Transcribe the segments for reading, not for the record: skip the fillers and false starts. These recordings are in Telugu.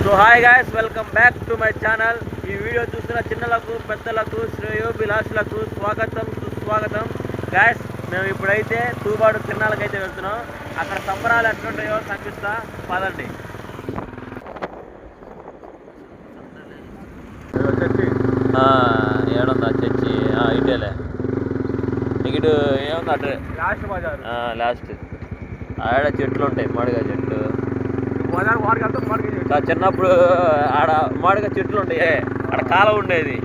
So hi guys, welcome back to my channel. ఈ వీడియో చూస్తున్న చిన్నలకు పెద్దలకు శ్రేయోభిలాషులకు స్వాగతం సుస్వాగతం. గాయ్స్, మేము ఇప్పుడైతే తూబాడు తిరణాలకైతే వెళ్తున్నాం. అక్కడ సంబరాలు ఎట్లుంటాయో కనిపిస్తా, పదండి. ఏడుందా చర్చి? ఇటేలే టికెట్ ఏముంది అట్రే లాస్ట్ ఆడ చెట్లు ఉంటాయి, మామిడికాయ చెట్లు. చిన్నప్పుడు ఆడ మామిడికాయ చెట్లు ఉంటాయి, ఆడ కాలం ఉండేది.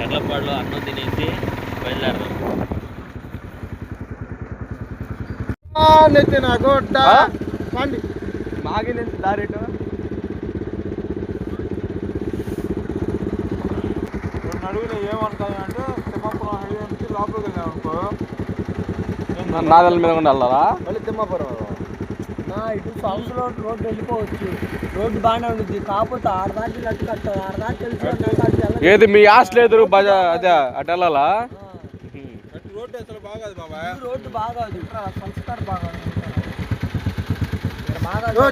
ఎడ్లపాడులో అన్నం తినేసి బయలుదేరదాం. నెత్తిన గొడ్డ పండి మాగి నుంచి దారేటు అడుగులో ఏమంటాయంటే తిమ్మాపురం హైవే నుంచి లోపలికి వెళ్ళామనుకో, నాదల మీద కూడా వెళ్ళాలా? మళ్ళీ తిమ్మాపురం ఇటు సౌత్ రోడ్డు వెళ్ళిపోవచ్చు. రోడ్డు బాగానే ఉంటుంది, కాకపోతే ఆడదాకి నట్టు కట్టాలి. ఆడదాకి తెలిసి ఏది మీ హాస్టల్ ఎదురు బజా అదే అటు వెళ్ళాలా? రోడ్డు అసలు బాగాదు బాబాయ్, రోడ్డు బాగాదు, సంస్కార బాగాదు.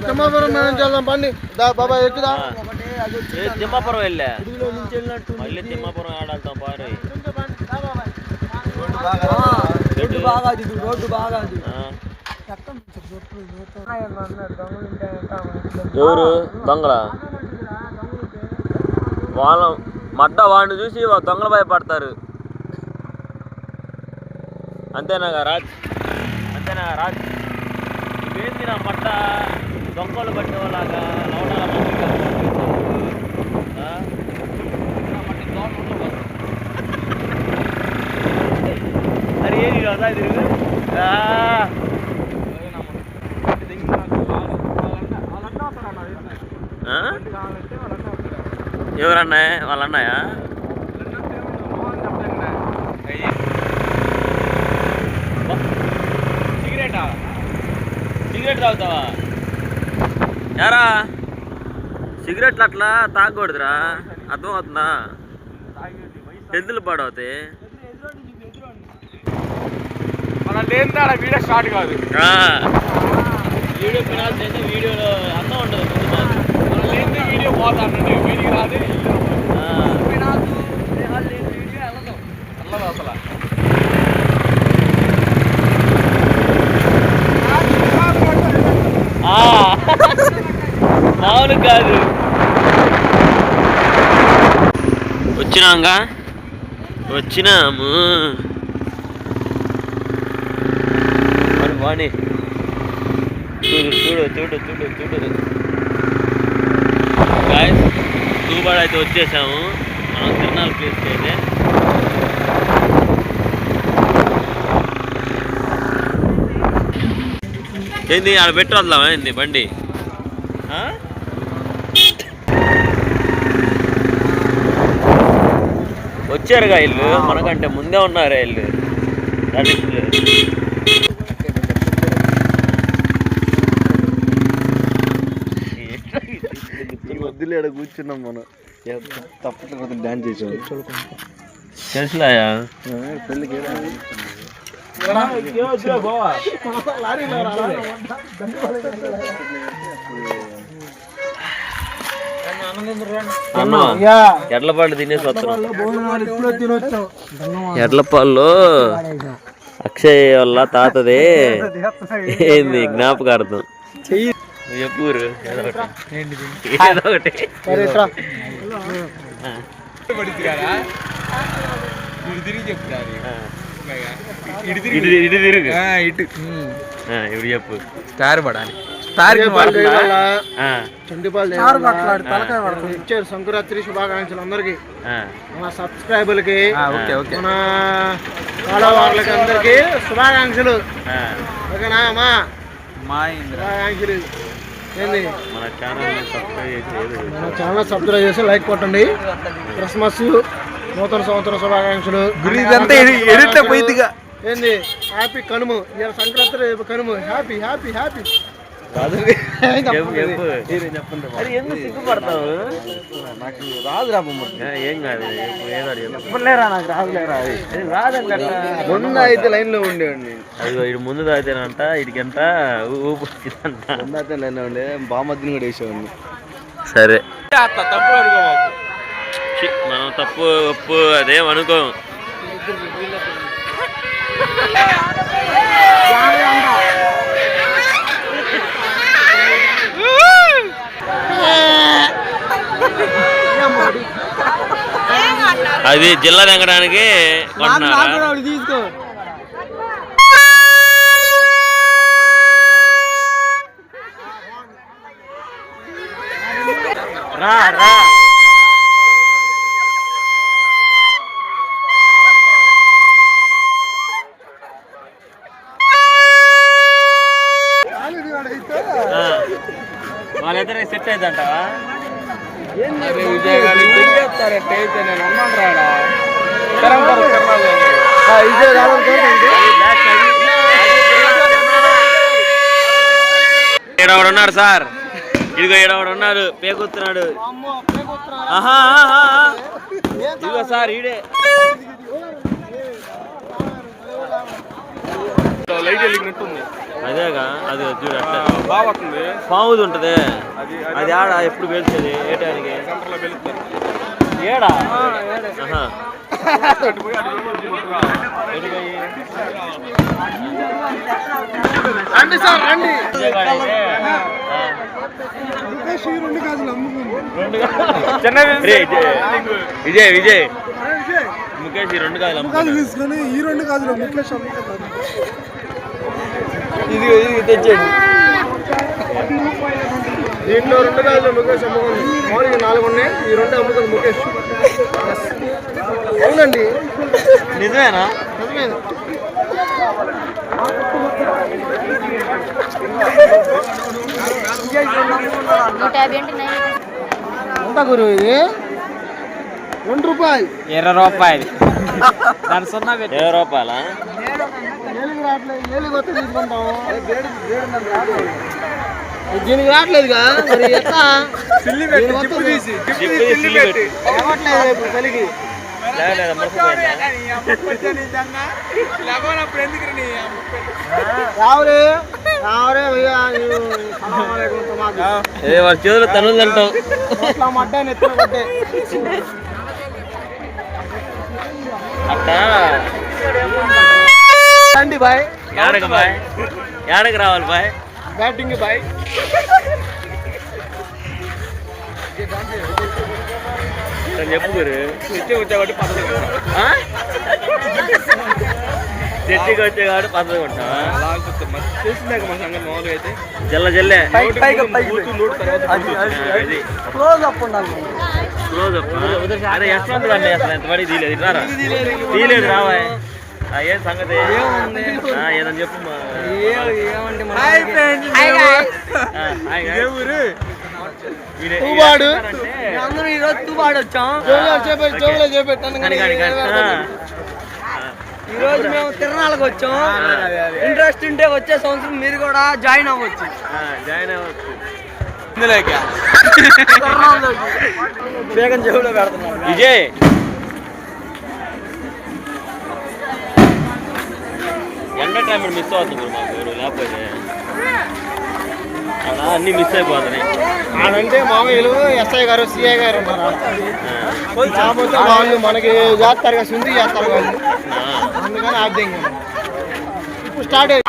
తిమ్మాపురం మేము వెళ్దాం పండి బాబాయ్, ఎక్కుదా. తిమ్మాపురం వెళ్ళా, మళ్ళీ తిమ్మాపురం ఆడతాం. పారు రోడ్డు బాగాదు, ఇది రోడ్డు బాగాదు. ఎవరు దొంగల? వాళ్ళ మడ్డ వాడిని చూసి దొంగలు భయపడతారు. అంతేనా రాజ్? అంతేనా రాజ్? ఇవేంది నా మట్ట దొంగలు పట్టేవాళ్ళగా లవడాల మరి ఏది కదా తిరుగు. ఎవరన్నా వాళ్ళ అన్నాయా? సిగరెట్ తాగుతావా? యారా సిగరెట్లు అట్లా తాగకూడదురా, అర్థం అవుతుందా? హెల్త్లు పాడవుతాయి. మన లేదా వీడియో స్టార్ట్ కాదు, వీడియో పినాల్సి వీడియోలో అన్నం ఉండదు. మన లేదా వీడియో పోతానండి, వీడికి రాదు అల్లదు అసలు. మామూలు కాదు. వచ్చినాము వాణి, చూడు చూడు చూడు చూడు. గాయ్స్, తూబాడు అయితే వచ్చేసాము మనం తిరణాల ప్లేస్కి అయితే. ఏంది ఆడ పెట్టి వద్దామా ఏంది బండి? వచ్చారుగా ఇల్లు, మనకంటే ముందే ఉన్నారా ఇల్లు. వద్దులే కూర్చున్నాం మనం, తప్పట్లేదు డాన్స్ చేసాం. తెలుసులాయా పెళ్ళికి ఎడ్లపాళ్ళు తినేసి వస్తున్నాం. ఎడ్లపాళ్ళు అక్షయ్ వాళ్ళ తాతదే ఏంది జ్ఞాపకార్థం. చెప్పూరు ఏదో ఒకటి. ఇటు తిరుగు, ఇప్పుడు చెప్పు. పడాలి ఇచ్చారు. సంక్రాంతి శుభాకాంక్షలు అందరికి, మన సబ్స్క్రైబర్లకి, మన ఫాలోవర్లకి అందరికి శుభాకాంక్షలు. ఓకేనా అమ్మా? శుభాకాంక్షలు. ఏంది మన ఛానల్ సబ్స్క్రైబ్ చేసి లైక్ కొట్టండి. క్రిస్మస్ నూతన సంవత్సర శుభాకాంక్షలు. ఏంది హ్యాపీ కనుమ, ఇవాళ సంక్రాంతి, రేపు కనుమ. Happy happy happy. చెప్పు అరే ఎందుకు సిగ్గుపడతావు? నాకు రాదురా ఏం కాదు ఏదో చెప్పలేరా, నాకు రాదులేరా. రాదంట. ముందు అయితే లైన్ లో ఉండేవాడిని. అదిగో ఇటు ముందు తాగితేనంట ఇటుకంట ఊపు వచ్చిందంట. ముందు అయితే లైన్ లో ఉండే బామద్దిని కూడా వేసేవాడిని. సరే తప్పు అడుగు మనం తప్పు ఒప్పు అదేం అనుకో. అది జిల్లా తెంగడానికి తీసుకో. రా రా వాళ్ళిద్దరు సెట్ అవుతుంటావా? విజయ్ గారు చెప్తారంటే అయితే నేను అన్నాను రాడా. ఈడవాడు ఉన్నారు సార్, ఇదిగో ఈడవాడు ఉన్నారు పేకొస్తున్నాడు. ఇదిగో సార్ ఈడే లైట్ వెలిగినట్టుంది. అదేగా అది చూడ బాగా వస్తుంది. పాముది ఉంటది అది ఆడ ఎప్పుడు పేల్చేది ఏ టైంకి ఏడా? రండి సార్ రండి. విజయ్ విజయ్ ముఖేష్ 2 కాదులు తీసుకొని ఈ 2 కాదులు ముఖేష్ ఇది తెచ్చండి. దీంట్లో 2 కాదులు ముఖేష్ అమ్ముకుంది. మామూలుగా 4 ఉన్నాయి, ఈ 2 అమ్ముకుంది ముఖేష్. అవునండి, నిజమేనా? నిజమేనా? ఎంత గురు ఇది? 2 రూపాయలు. 20 రూపాయలు. 20 రూపాయలా? దీనికి రావట్లేదుగా మరి ఎట్లా? కలిగి వాడి చేతులు తనులు అంటావు. అట్టా రండి బాయ్. ఏడకి బాయ్, ఏడకి రావాలి బాయ్. Batting bye. చెప్పు గురు. తెచ్చి వచ్చేవాటి పద్ధతి చర్చికి వచ్చే కాబట్టి పద్ధతి ఉంటావా? చేసిందాక మన సంగతి మామూలుగా అయితే జల్ల జల్లే క్లోజ్ అప్ ఉండాలి. Close up. అరే యశ్వంత్ గారిని అసలు ఎంత పడి తీయలేదు. రారా తీయలేదు రావా? ఏం సంగతి ఏదని చెప్పు. తూబాడు అందరూ ఈరోజు తూబాడు వచ్చాం. ఈ రోజు మేము తిరణాలకు వచ్చాం. ఇంట్రెస్ట్ ఉంటే వచ్చే సంవత్సరం మీరు కూడా జాయిన్ అవ్వచ్చు. జాయిన్ అవ్వచ్చు. బేగం చెవులో పెడుతున్నాం. విజయ్ ఎంటర్టైన్మెంట్ మిస్ అవుతుంది మాకు, లేకపోతే అలా అన్నీ మిస్ అయిపోతున్నాయి. అంటే మామూలు ఎస్ఐ గారు సిఐ గారు ఉన్నారు. కాకపోతే వాళ్ళు మనకి చేస్తారు, శుద్ధి చేస్తారు వాళ్ళు. అందుకని అర్థం ఇప్పుడు స్టార్ట్ అయ్యి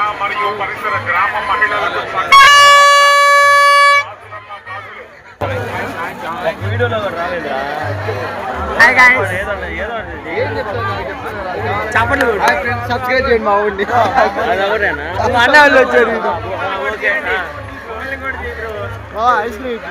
వీడియోలో కూడా రాలేదురా. చెప్పండి, సబ్స్క్రైబ్ చేయండి మా ఊడిని. అదొకటేనా? అన్న వాళ్ళు వచ్చారు. ఓకే ఐస్ క్రీమ్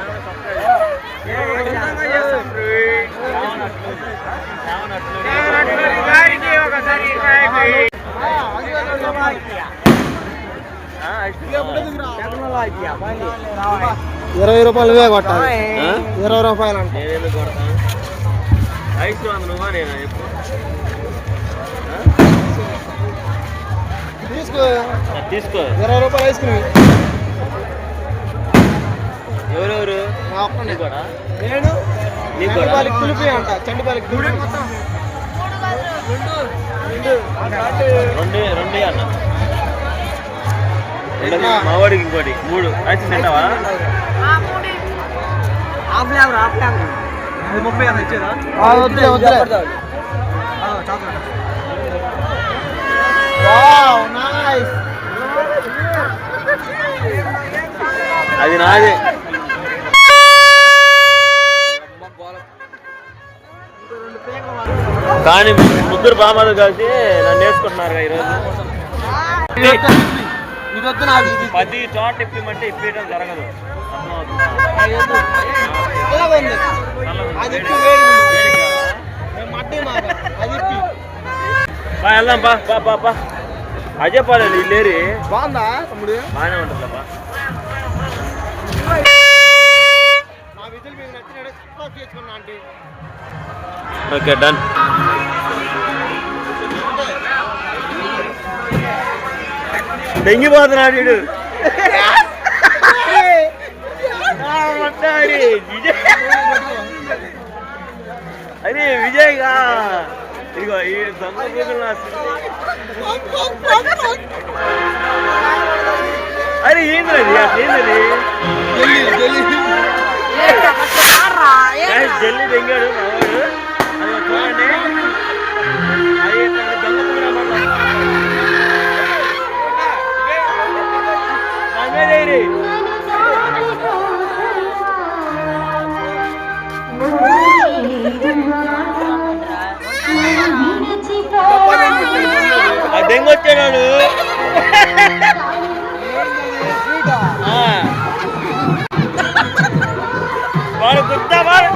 ₹20 కొట్టాలి. 20 రూపాయలు అంటే నేనేందుకు కొడతా? ఐస్ క్రీమ్ నువ్వా నేనా చెప్పు? తీసుకో. తీసుకో. 20 రూపాయలు ఐస్ క్రీమ్. ఎవరెవరు మా ఒక్కనే కూడా నేను నీకు కూడా చండిపాలికి తులిపి అంట చండిపాలికి తులిపి రెండు అన్న మావాడికి ఇంకోటి 3 రాసి తింటావా అది 30 అని ఇచ్చేదా వద్దులే వద్దులే వావ్ నైస్ అది నాది కానీ ముగ్గురు బామ్మలు కలిసి నన్ను వేసుకుంటున్నారు ఈరోజు ఇది వద్దు నాకు ఇది 10 చోట ఇప్పమంటే ఇప్పేయడం జరగదు చల్లగా ఉంది అది ఇప్పి వేడి మేము మట్టి మాట అది ఇప్పి వెళ్దాం బా అజయ్ పాలేదు ఇల్లేరి బాగుందా తమ్ముడు బాగానే ఉంటుందబ్బా మా విధులు మీకు నచ్చినట్టు సబ్స్క్రైబ్ చేసుకున్నా ఆంటీ ఓకే డన్ దెంగిపోతున్నాడు వీడు అరే విజయ్గా ఇదిగో ఈ దొంగ కూతురు అరే ఏంద్రది ఏంటది జల్లి దెంగాడు మావాడు అది చూడండి అది దొంగ కూతురు దెంగొచ్చాడు వాడు గుర్తా వాడు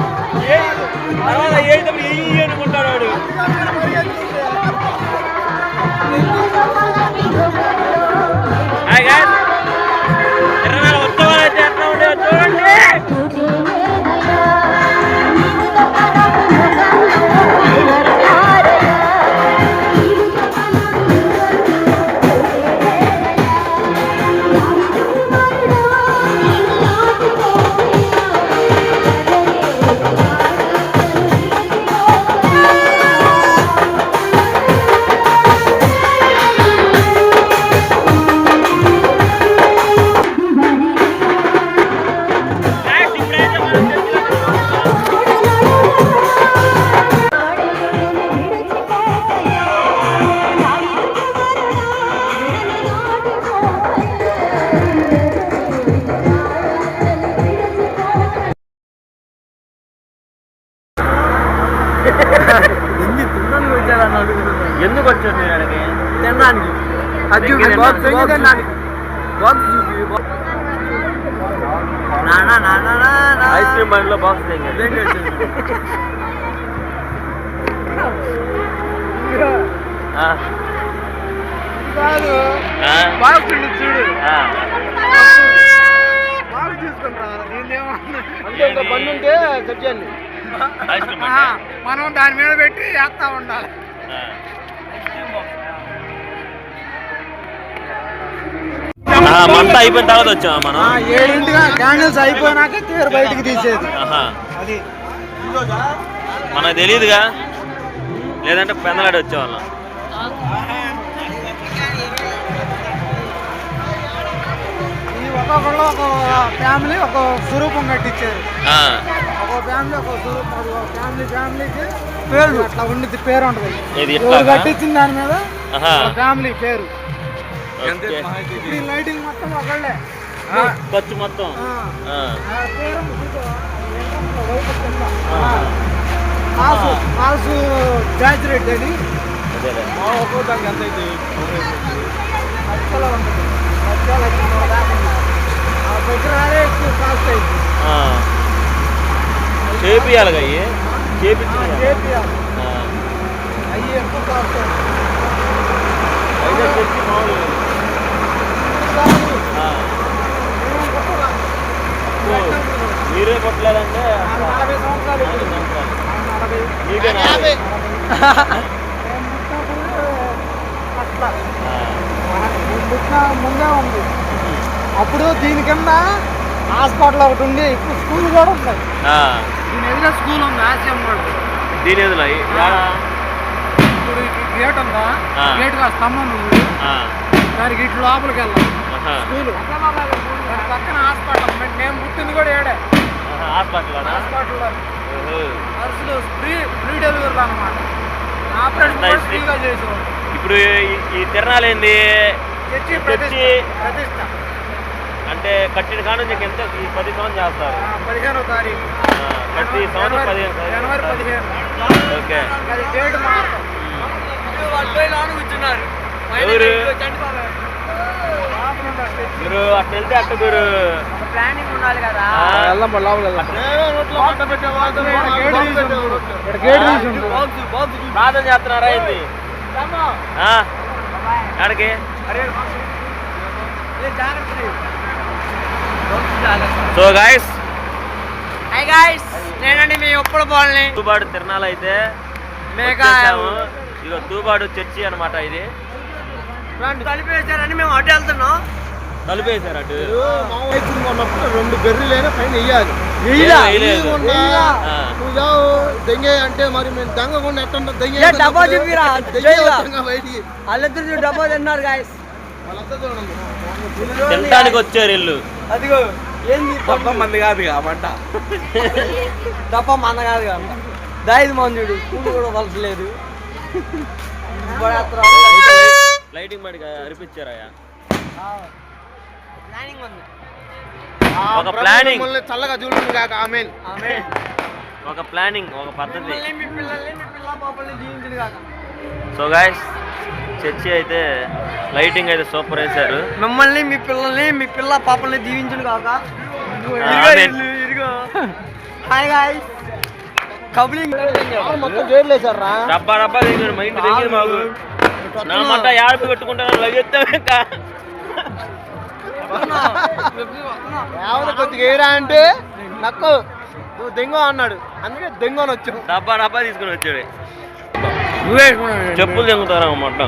ఏడుతప్పుడు ఏ అనుకుంటాడు వాడు ఉత్సవాలు అయితే ఎట్లా ఉండేవో చూడండి ఎందుకు వచ్చారు మీరు అడిగి తినడానికి ఐస్ క్రీమ్ బండిలో బాక్స్ చూడు అంటే ఇంకా బండి ఉంటే సెట్ చేయండి మనం దాని మీద పెట్టి వేస్తా ఉండాలి మంతా అయిపోయిన తర్వాత వచ్చామా మనం 7 క్యాండిల్స్ అయిపోయినాక తీరు బయటికి తీసేది అది మనకు తెలియదుగా లేదంటే పెందలాడి వచ్చేవాళ్ళం ఒక్కొక్కళ్ళు ఒక ఫ్యామిలీ ఒక స్వరూపం కట్టించారు ఒక ఫ్యామిలీ ఒక స్వరూపం ఫ్యామిలీకి పేరు అట్లా ఉండిద్ది పేరు ఉంటుంది కట్టించిన దాని మీద ఫ్యామిలీ పేరు లైటింగ్ మొత్తం ఒకళ్ళే ఖర్చు మొత్తం కాసు బ్యాచ్ రేట్ అని ఒక్కొక్కదానికి ఎంత అయితే లక్షలో ఉంటుంది దగ్గరే ఎక్కువ కాస్ట్ అయింది చేపియాలిగా అయ్యి చేపించాలి అవి ఎక్కువ కాస్ట్ అయితే తెచ్చి మామూలు మీరే కొట్టలేదంటే 40 సంవత్సరాలు మీకే అట్లా ముందే ఉంది అప్పుడు దీని కింద హాస్పిటల్ ఒకటి ఉంది, ఇప్పుడు స్కూల్ కూడా ఉంది. దీని ఎదురు స్కూల్ ఉంది, ఆసియం రోడ్. దీని ఎదురు ఇప్పుడు గేట్ ఉందా, గేట్ గా స్తంభం ఉంది, దానికి ఇటు లోపలికి వెళ్ళాలి స్కూల్. దాని పక్కన హాస్పిటల్. మేము పుట్టింది కూడా ఏడే హాస్పిటల్లో. నర్సులు ఫ్రీ డెలివరీ అన్నమాట. ఆపరేషన్ కూడా ఫ్రీగా చేసేవాళ్ళు. ఇప్పుడు ఈ తిరణాలు ఏంది? చర్చి ప్రతిష్ట అంటే కట్టిన కాడ నుంచి ఎంత? ఈ 10 సంవత్సరం చేస్తారు. 15వ తారీఖు ప్రతి సంవత్సరం జనవరి 15. ఓకే. అది డేట్ మాత్రం. కూర్చున్నారు మీరు అట్లా వెళ్తే అట్ట మీరు ప్లానింగ్ ఉండాలి కదా. ప్రార్థన చేస్తున్నారా ఏంది? ఆడికి సో గాయస్, నేనండి మీ ఒప్పుడు బాల్ని. తూబాడు తిరణాలు అయితే ఇక తూబాడు చర్చి అనమాట. ఇది కలిపేశారని మేము అటు వెళ్తున్నాం. కలిపేశారు అటు. ఉన్నప్పుడు 2 బెర్రీలైనా పైన వెయ్యాలి. దెంగే అంటే మరి మేము దెంగకుండా ఎట్ట డబ్బా చెప్పిరా వాళ్ళిద్దరు డబ్బా తిన్నారు గాయస్. తినడానికి వచ్చారు ఇల్లు. అదిగో ఏంది డబ్బా మంది కాదు మంట. డబ్బా మంద కాదు కదా, 5 మంది కూడు కూడా వలసలేదు. లైటింగ్ మరి అరిపించారా? ప్లానింగ్ ఉంది. ఒక ప్లానింగ్ చల్లగా చూడండి కాక. ఒక ప్లానింగ్, ఒక పద్ధతి. మీ పిల్లల్ని పాపల్ని జీవించదు కాక. సో గాయస్, చర్చి అయితే లైటింగ్ అయితే సూపర్ వేశారు. మిమ్మల్ని మీ పిల్లల్ని మీ పిల్ల పాపల్ని దీవించను కాక. హాయ్ గాయ్స్, కబులింగ్ మొత్తం జైలు వేసారా? డబ్బా డబ్బా దిగారు. మా ఇంటి దగ్గర మాకు నా మాట యాడపి పెట్టుకుంటాను. లగెత్తాక కొద్దిగా ఏరా అంటే నక్కు దెంగో అన్నాడు, అందుకే దెంగోని వచ్చావు. డబ్బా డబ్బా తీసుకుని వచ్చాడు. చెప్పులు తెంగుతారా అన్నమాట.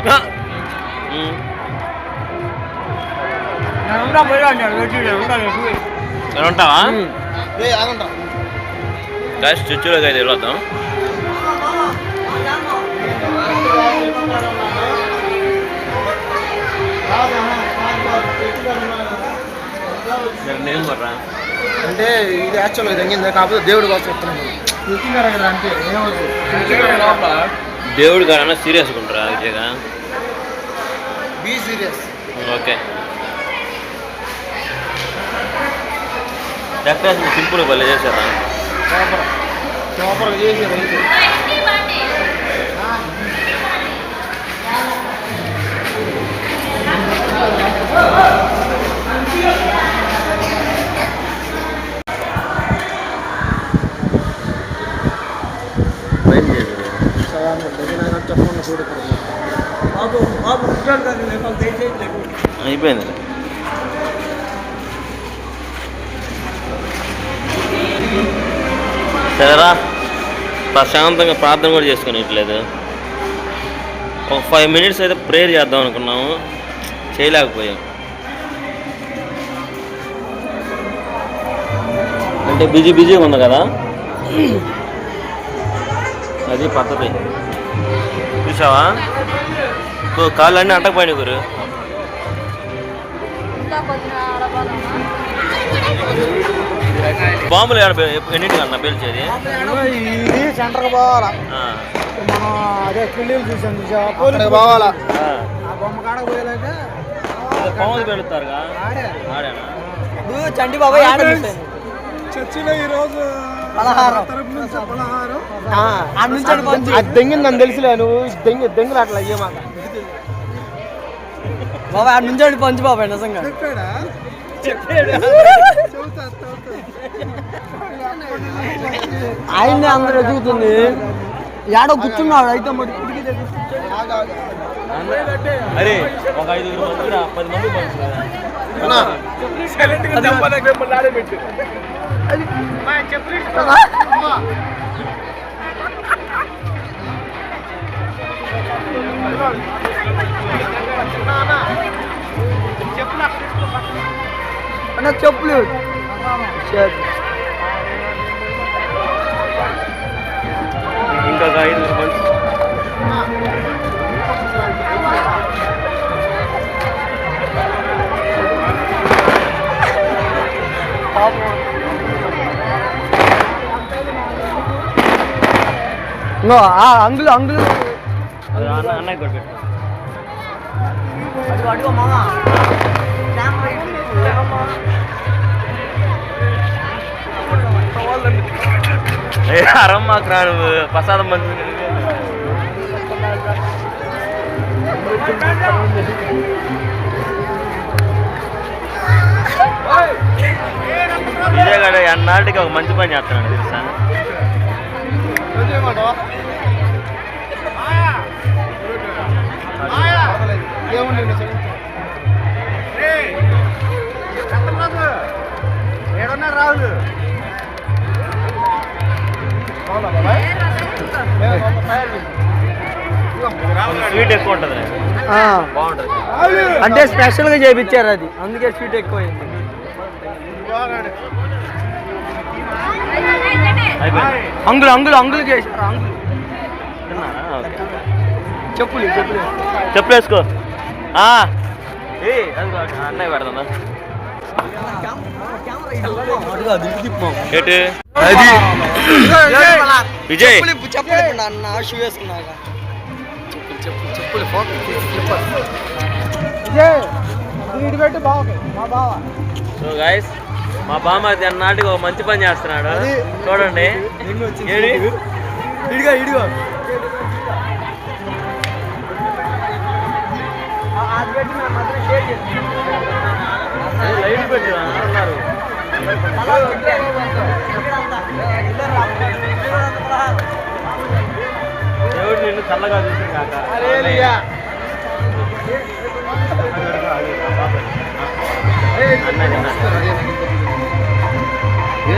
ఉంటావా? గాయస్, చర్చిలోకి అయితే వెళ్ళొద్దాం. అంటే ఇది యాక్చువల్గా తగ్గింది, కాకపోతే దేవుడి కోసం చెప్తున్నాను. అంటే దేవుడు గారన్నా సీరియస్గా ఉంటారా విజయగా? Be serious. Okay. Decoration simple భలే చేశారా? సూపర్గా చేశారు. అయిపోయింది. సరేరా, ప్రశాంతంగా ప్రార్థన కూడా చేసుకునేట్లేదు. ఒక 5 minutes అయితే ప్రేయర్ చేద్దాం అనుకున్నాము, చేయలేకపోయాం. అంటే బిజీగా ఉంది కదా, అది పద్ధతి. చూసావా, కాళ్ళు అన్నీ అంటకపోయినాయి గురు. బాంబులు ఎన్నింటికి అన్న పేల్చేది? ఇది సెంటర్కి పోవాలా. మనం అదే కిల్లీలు చూసాం, పోవాలా. బొమ్మ కాడకు పోయేలాక పాములు పేలుతారుగా ఆడేనా? చండి బాబాయ్ చర్చిలో ఈరోజు పలహారం అది దెంగింది అని తెలుసులే. నువ్వు దెంగులు అట్లా అయ్యేమాట బాబాయ్. ఆడ నుంచి పంచు బాబాయ్, నిజంగా ఆయన్ని అందరూ ఎదుగుతుంది. ఏడో కూర్చున్నాడు అయితే మరి అరే ఒక 5 మంది 10 మంది చెప్పులు ఇంకా 5 రూపాయలు. అంగులు అంగులు అన్నయ్య కూడా పెట్టు. అడుగు మామ అరమ్మాకు రాడు ప్రసాదం మంచి విజయగాడ అన్నాటికి ఒక మంచి పని చేస్తున్నాడు తెలుసా. రాహుల్ స్వీట్ ఎక్కువ ఉంటుంది, బాగుంటుంది. అంటే స్పెషల్ గా చేయించారు అది, అందుకే స్వీట్ ఎక్కువ అయింది. అంగులు అంగులు అంగులు చేశారు. అంగులు చెప్పులు చెప్పులు చెప్పులు వేసుకో. అన్నయ్య పెడతా ఏంటి విజయ్ చెప్పలేదు అన్న షూ వేసుకున్నాక చెప్పులు పెట్టి బాగుంది మా బావ. సో గైస్ మా బామ్మది అన్నాటికి ఒక మంచి పని చేస్తున్నాడు చూడండి. ఇడిగా ఇడిగా లైట్ పెట్టి అన్నారు. దేవుడు నిన్ను చల్లగా చూసి కాక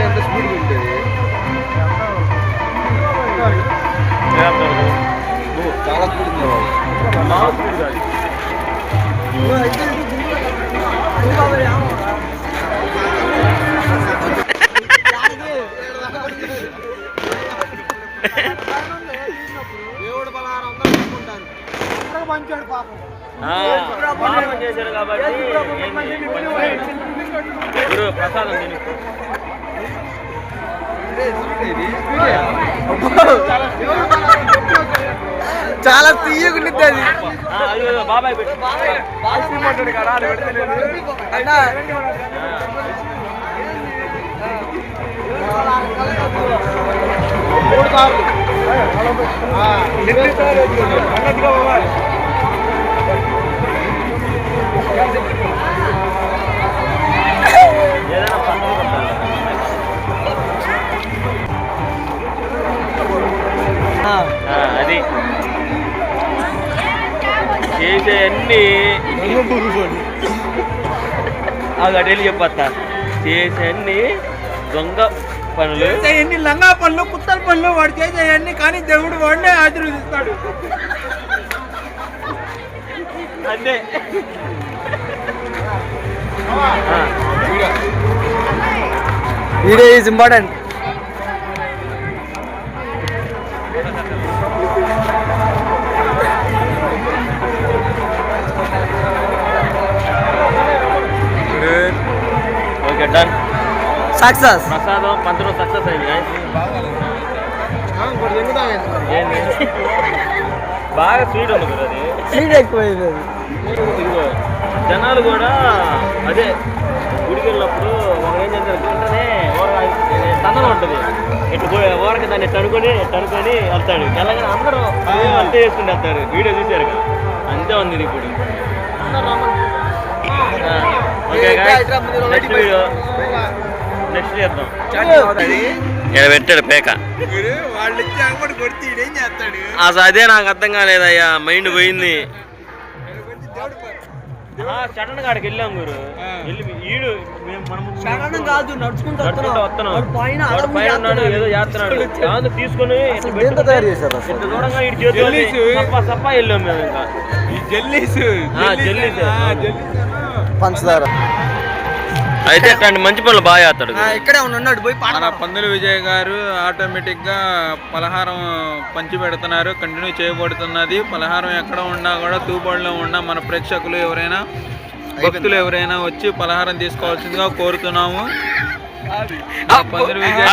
ఎంత స్పీడ్ ఉంటుంది చాలా స్పీడ్ ఉంది బాగా స్పీడ్ కాదు. పాపం చేశారు కాబట్టి గురు ప్రసాదం తిని చాలా తీయకుండిద్ది అది. బాబాయ్ పెట్టి ఏదైనా అది చేసే అన్ని అటెళ్ళి చెప్పత్తా. చేసే అన్ని దొంగ పనులు, ఎన్ని లంగా పనులు కుత్తల పనులు వాడు చేసేయన్ని, కానీ దేవుడు వాడినే ఆశీర్వదిస్తాడు. అంతే. Video is important. Okay done. Success. ప్రసాదం పంచడం సక్సెస్ అయింది. బాగా స్వీట్ ఉంది కదా అది, స్వీట్ ఎక్కువైంది. ఇదిగో జనాలు కూడా అదే గుడికి వెళ్ళినప్పుడు వాళ్ళు ఏం చేస్తారు వెంటనే తనలు ఉంటుంది ఇట్లా ఊరకి దాన్ని తడుకొని వెళ్తాడు. తెలంగాణ అందరూ అంతే చేసుకుని వెళ్తారు. వీడియో చూశారు కదా, అంతే ఉంది ఇది ఇప్పుడు. ఓకే నెక్స్ట్ వీడియో నెక్స్ట్ చేద్దాం. ఇక్కడ పెట్టాడు పేక. అసలు అదే నాకు అర్థం కాలేదయ్యా, మైండ్ పోయింది. చటన్ కాడికి వెళ్ళాం గురు. ఈడు కాదు నడుచుకుంటూ పైన ఉన్నాడు, ఏదో చేస్తున్నాడు. కాదు తీసుకొని దూరంగా ఇటు చేతులు సప్ప వెళ్ళాం మేము. ఇంకా జల్లీస్ పంచదార అయితే ఇట్లాంటి మంచి పనులు బాగా చేస్తాడు. ఇక్కడే ఉన్నాడు పోయి మన పందుల విజయ్ గారు ఆటోమేటిక్ గా పలహారం పంచి పెడుతున్నారు, కంటిన్యూ చేయబడుతున్నది. పలహారం ఎక్కడ ఉన్నా కూడా తూబాడులో ఉన్న మన ప్రేక్షకులు ఎవరైనా భక్తులు ఎవరైనా వచ్చి పలహారం తీసుకోవాల్సిందిగా కోరుతున్నాము. పందుల విజయ్